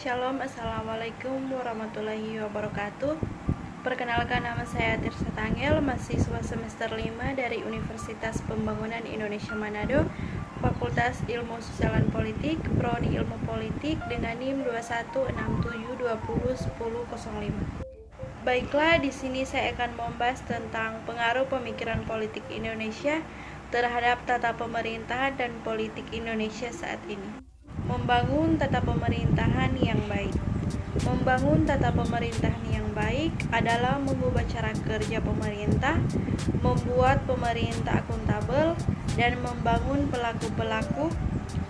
Shalom, Assalamualaikum warahmatullahi wabarakatuh. Perkenalkan, nama saya Tirsa Tangel, mahasiswa semester 5 dari Universitas Pembangunan Indonesia Manado, Fakultas Ilmu Sosial dan Politik, Prodi Ilmu Politik dengan NIM 2167201005. Baiklah, di sini saya akan membahas tentang pengaruh pemikiran politik Indonesia terhadap tata pemerintahan dan politik Indonesia saat ini. Membangun tata pemerintahan yang baik. Membangun tata pemerintahan yang baik adalah mengubah cara kerja pemerintah, membuat pemerintah akuntabel, dan membangun pelaku-pelaku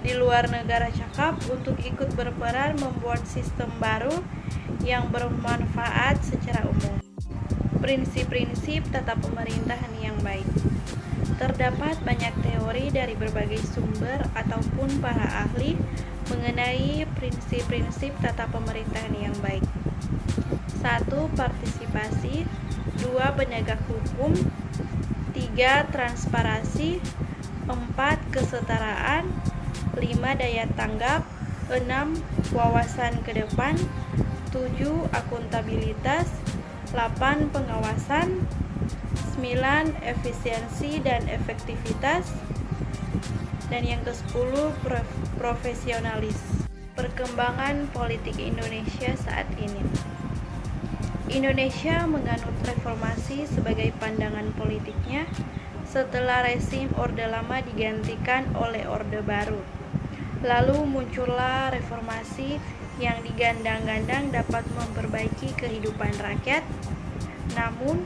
di luar negara cakap untuk ikut berperan membuat sistem baru yang bermanfaat secara umum. Prinsip-prinsip tata pemerintahan yang baik. Terdapat banyak teori dari berbagai sumber ataupun para ahli mengenai prinsip-prinsip tata pemerintahan yang baik. 1. Partisipasi. 2. Penegak hukum. 3. Transparansi. 4. Kesetaraan. 5. Daya tanggap. 6. Wawasan ke depan. 7. Akuntabilitas. 8. Pengawasan. 9. Efisiensi dan efektivitas. Dan yang ke-10, profesionalis. Perkembangan politik Indonesia saat ini. Indonesia menganut reformasi sebagai pandangan politiknya setelah rezim Orde Lama digantikan oleh Orde Baru. Lalu muncullah reformasi yang digandang-gandang dapat memperbaiki kehidupan rakyat. Namun,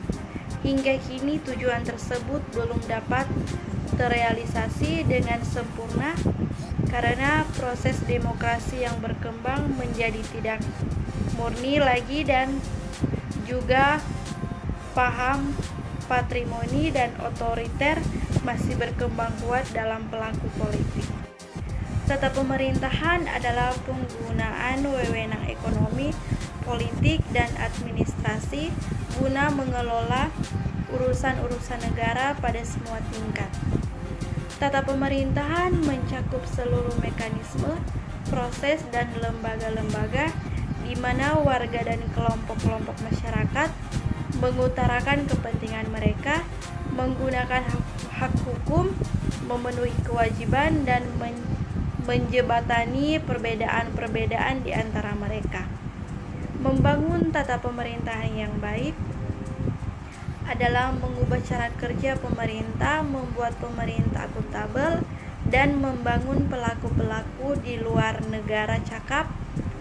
hingga kini tujuan tersebut belum dapat terrealisasi dengan sempurna karena proses demokrasi yang berkembang menjadi tidak murni lagi dan juga paham patrimoni dan otoriter masih berkembang kuat dalam pelaku politik. Tata pemerintahan adalah penggunaan wewenang ekonomi, politik, dan administrasi guna mengelola urusan-urusan negara pada semua tingkat. Tata pemerintahan mencakup seluruh mekanisme, proses, dan lembaga-lembaga di mana warga dan kelompok-kelompok masyarakat mengutarakan kepentingan mereka, menggunakan hak hukum, memenuhi kewajiban, dan menjebatani perbedaan-perbedaan di antara mereka. Membangun tata pemerintahan yang baik adalah mengubah cara kerja pemerintah, membuat pemerintah akuntabel, dan membangun pelaku-pelaku di luar negara cakap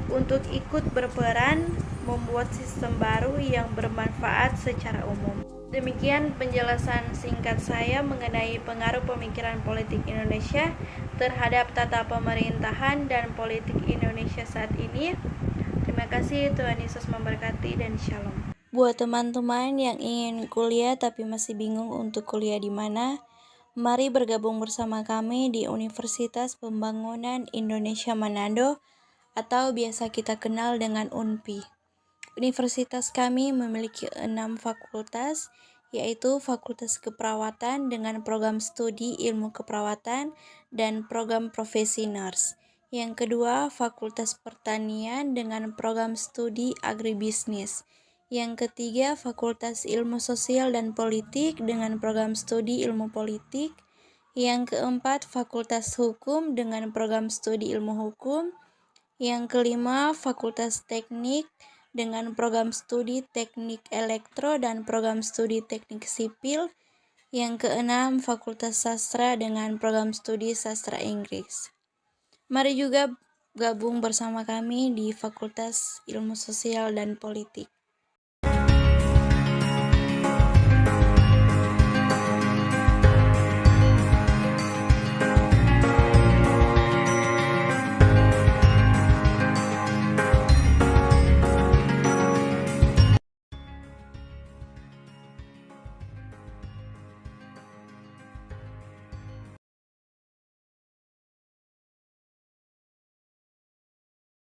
untuk ikut berperan membuat sistem baru yang bermanfaat secara umum. Demikian penjelasan singkat saya mengenai pengaruh pemikiran politik Indonesia terhadap tata pemerintahan dan politik Indonesia saat ini. Terima kasih, Tuhan Yesus memberkati, dan shalom. Buat teman-teman yang ingin kuliah tapi masih bingung untuk kuliah di mana, mari bergabung bersama kami di Universitas Pembangunan Indonesia Manado atau biasa kita kenal dengan UNPI. Universitas kami memiliki 6 fakultas, yaitu Fakultas Keperawatan dengan program studi ilmu keperawatan dan program profesi nurse. Yang kedua, Fakultas Pertanian dengan program studi agribisnis. Yang ketiga, Fakultas Ilmu Sosial dan Politik dengan program studi ilmu politik. Yang keempat, Fakultas Hukum dengan program studi ilmu hukum. Yang kelima, Fakultas Teknik dengan program studi teknik elektro dan program studi teknik sipil. Yang keenam, Fakultas Sastra dengan program studi sastra Inggris. Mari juga gabung bersama kami di Fakultas Ilmu Sosial dan Politik.